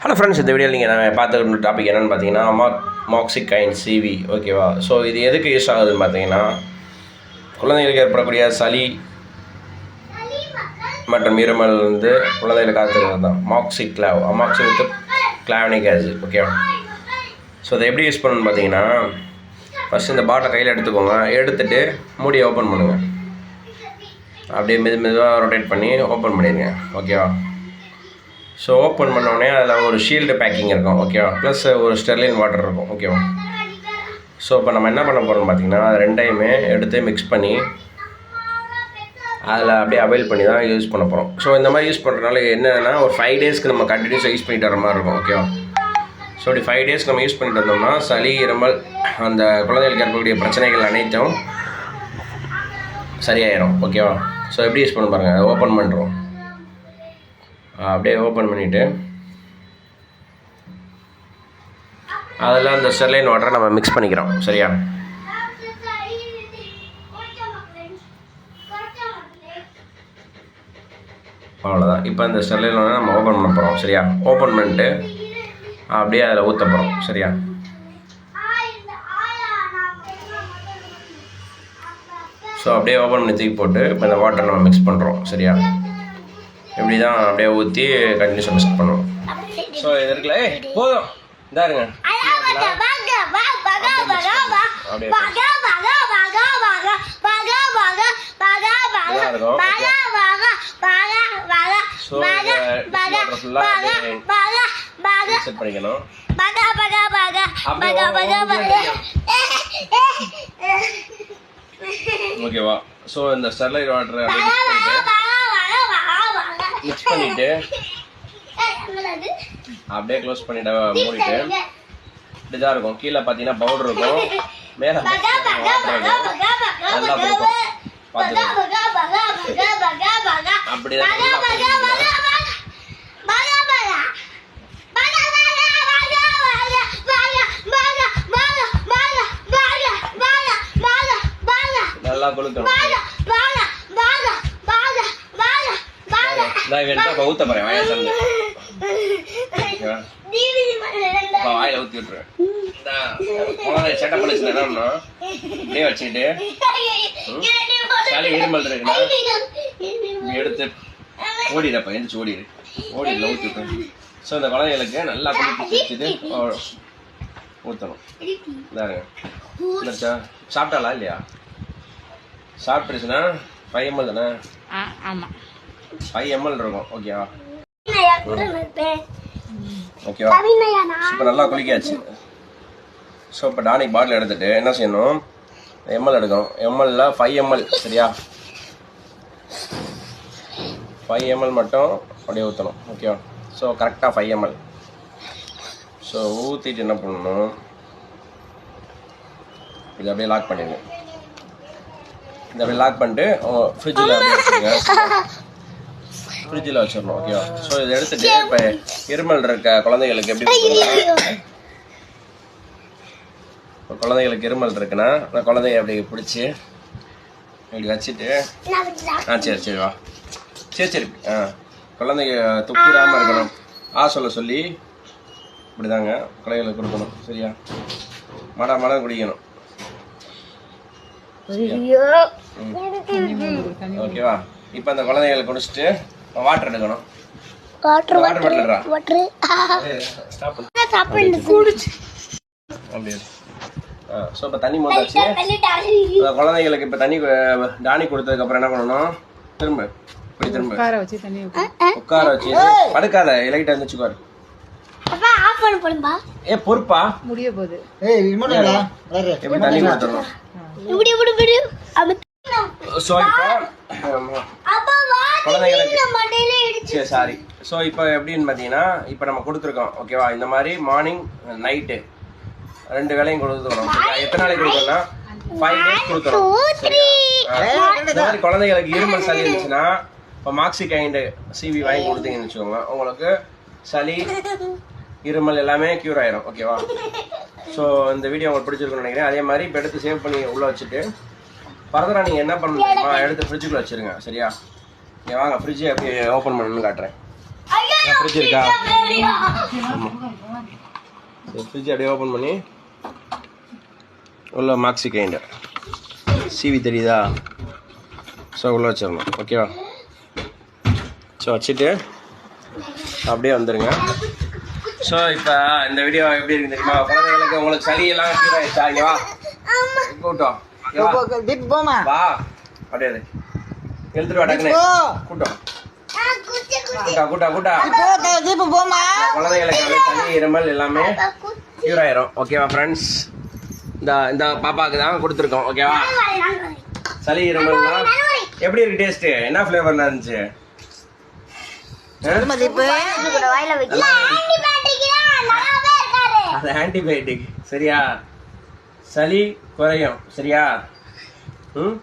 Hello friends, இந்த video நீங்கள் பார்த்துக்கிற டாபிக் என்னென்னு பார்த்தீங்கன்னா மாக்சிகைன் சிவி. ஓகேவா? ஸோ இது எதுக்கு யூஸ் ஆகுதுன்னு பார்த்தீங்கன்னா, குழந்தைகளுக்கு ஏற்படக்கூடிய சளி மற்றும் இருமல் வந்து குழந்தைகளுக்கு காத்துக்கிறது தான் அமாக்சி வித் கிளாவனிக் ஆசிட். ஓகேவா? ஸோ இதை எப்படி யூஸ் பண்ணணும்னு பார்த்தீங்கன்னா, ஃபஸ்ட்டு இந்த பாட்டிலை கையில் எடுத்துக்கோங்க. எடுத்துகிட்டு மூடியை ஓப்பன் பண்ணுங்கள். அப்படியே மெதுவாக ரொட்டேட் பண்ணி ஓப்பன் பண்ணிடுங்க. ஓகேவா? ஸோ ஓப்பன் பண்ணோடனே அதில் ஒரு ஷீல்டு பேக்கிங் இருக்கும். ஓகேவா? ப்ளஸ் ஒரு ஸ்டெர்லைன் வாட்டர் இருக்கும். ஓகேவா? ஸோ இப்போ நம்ம என்ன பண்ண போகிறோம்னு பார்த்தீங்கன்னா, அது ரெண்டையுமே எடுத்து மிக்ஸ் பண்ணி அதில் அப்படியே அவைல் பண்ணி தான் யூஸ் பண்ண போகிறோம். ஸோ இந்த மாதிரி யூஸ் பண்ணுறதுனால என்னென்னா, ஒரு 5 டேஸ்க்கு நம்ம கண்டினியூஸாக யூஸ் பண்ணிட்டு வர மாதிரி இருக்கும். ஓகேவா? ஸோ இப்படி 5 டேஸ் நம்ம யூஸ் பண்ணிட்டு வந்தோம்னா சளி, இருமல், அந்த குழந்தைகளுக்கு ஏற்படக்கூடிய பிரச்சனைகள் அனைத்தும் சரியாயிடும். ஓகேவா? ஸோ எப்படி யூஸ் பண்ண பாருங்கள். அதை ஓப்பன் பண்ணுறோம். அப்படியே ஓப்பன் பண்ணிவிட்டு அதில் அந்த ஸ்டெர்லைன் வாட்டரை நம்ம மிக்ஸ் பண்ணிக்கிறோம். சரியா? அவ்வளோதான். இப்போ அந்த ஸ்டெர்லைன் வாட்டரை நம்ம ஓப்பன் பண்ண போகிறோம். சரியா? ஓப்பன் பண்ணிட்டு அப்படியே அதில் ஊற்ற போகிறோம். சரியா? ஸோ அப்படியே ஓப்பன் பண்ணி தூக்கி போட்டு இப்போ இந்த வாட்டரை நம்ம மிக்ஸ் பண்ணுறோம். சரியா? இப்படி தான் அப்படியே ஊற்றி கண்டினியூஸாக மிக்ஸ் பண்ணுவோம். ஸோ இது இருக்குல்ல, போதும் இதாருங்க. செட் பண்ணிக்கணும். ஓகேவா? ஸோ இந்த ஸ்டெர்லைட் வாட்டரை மிக்ஸ் பண்ணிட்டு அப்படியே க்ளோஸ் பண்ணிட்டு மூடிட்டு இப்படிதான் இருக்கும். கீழே பார்த்தீங்கன்னா பவுடர் இருக்கும், மேலே நல்லா இருக்கும். அப்படிதான் நல்லா கொளுக்கணும். ஊத்த போறேன். வாயில ஊத்தி விட்டுருவேன். செட்டப் பண்ணிச்சு என்னன்னா, இப்படியே வச்சுக்கிட்டு சளி இருமல் இருக்குன்னா எடுத்து ஓடிடப்ப எந்திரிச்சு ஓடிடல ஊற்றி விட்டுருவேன். ஸோ இந்த குழந்தைகளுக்கு நல்லா குளிப்பு வச்சுட்டு ஊற்றணும். இதாருங்க. இல்லைச்சா சாப்பிட்டாலா இல்லையா? சாப்பிட்டுருச்சுன்னா 5 ml தானே? ஆமாம், 5 ml இருக்கும். ஓகேவா? ஓகேவா? இப்போ நல்லா குளிக்காச்சு. ஸோ இப்போ டானிக் பாட்டில் எடுத்துகிட்டு என்ன செய்யணும், எம்எல் எடுக்கணும். எம்எல்ல 5 ml. சரியா? 5 ml மட்டும் அப்படியே ஊற்றணும். ஓகேவா? ஸோ கரெக்டாக 5 ml. ஸோ ஊற்றிட்டு என்ன பண்ணணும், இது அப்படியே லாக் பண்ணிடுங்க. இதை அப்படியே லாக் பண்ணிட்டு ஃப்ரிட்ஜில் அப்படியே வச்சுருங்க. ஃப்ரிட்ஜில் வச்சிடணும். ஓகேவா? ஸோ இதை எடுத்துகிட்டு இப்போ இருமல் இருக்க குழந்தைகளுக்கு எப்படி இப்போ குழந்தைகளுக்கு இருமல் இருக்குன்னா அந்த குழந்தைய அப்படி பிடிச்சி இப்படி வச்சுட்டு சரி வா சரி குழந்தைங்க துப்பிடாமல் இருக்கணும். சொல்லி இப்படி தாங்க குழந்தைகளுக்கு கொடுக்கணும். சரியா? மடம் குடிக்கணும். ஓகேவா? இப்போ அந்த குழந்தைகளுக்கு குடிச்சிட்டு வாட்டர் எடுக்கணும். ஸோ இப்போ தண்ணி மூத்தாச்சு. குழந்தைங்களுக்கு இப்போ தண்ணி டானி கொடுத்ததுக்கு அப்புறம் என்ன பண்ணணும், திரும்ப உட்கார வச்சு படுக்காத, லைட்டா இருந்துச்சுக்காரு. பொறுப்பா முடிய போகுது. தண்ணி கொடுத்துடணும். ஸோ இப்போ குழந்தைங்களுக்கு சாரி. ஸோ இப்போ எப்படின்னு பார்த்தீங்கன்னா, இப்போ நம்ம கொடுத்துருக்கோம். ஓகேவா? இந்த மாதிரி மார்னிங் நைட்டு 2 வேளையும் கொடுத்துக்கணும். எத்தனை நாளைக்கு கொடுக்கணும்னா 5 டேஸ் கொடுத்துரும். இந்த மாதிரி குழந்தைங்களுக்கு இருமல் சளி இருந்துச்சுன்னா இப்போ மாக்சிகைன் சிவி வாங்கி கொடுத்தீங்கன்னு வச்சுக்கோங்க, உங்களுக்கு சளி இருமல் எல்லாமே க்யூர் ஆயிரும். ஓகேவா? ஸோ இந்த வீடியோ உங்களுக்கு பிடிச்சிருக்குன்னு நினைக்கிறேன். அதே மாதிரி இப்போ எடுத்து சேவ் பண்ணி உள்ளே வச்சுட்டு ஃபர்தராக நீங்கள் என்ன பண்ணணுமா, எடுத்து ஃப்ரிட்ஜுக்குள்ளே வச்சுருங்க. சரியா? வாங்க ஃப்ரிட்ஜை எப்படி ஓப்பன் பண்ணணும்னு காட்டுறேன். ஃப்ரிட்ஜ் இருக்கா? ஃப்ரிட்ஜ் அப்படியே ஓப்பன் பண்ணி உள்ள மாக்ஸி கிரைண்டர் சிவி தெரியுதா? ஸோ உள்ளே வச்சிடணும். ஓகேவா? ஸோ வச்சுட்டு அப்படியே வந்துடுங்க. ஸோ இப்போ இந்த வீடியோ எப்படி இருக்கு தெரியுமா? குழந்தைங்களுக்கு உங்களுக்கு சளியெல்லாம் கீழே ஆயிடுச்சா? இங்கே வா கூட்டம் வா அப்படியே எழுத்துட்டு வாடாக்குன்னு கூட்டம் கூட்டா கூட்டா குழந்தைங்களுக்கு சளி இருமல் எல்லாமே க்யூர் ஆயிரும். ஓகேவா ஃப்ரெண்ட்ஸ்? இந்த பாப்பாவுக்கு தான் கொடுத்துருக்கோம். ஓகேவா? சளி இருமல்லாம் எப்படி இருக்கு டேஸ்ட்டு? என்ன ஃப்ளேவரில் இருந்துச்சு? அது ஆன்டிபயோட்டிக். சரியா? சளி குறையும். சரியா? ம்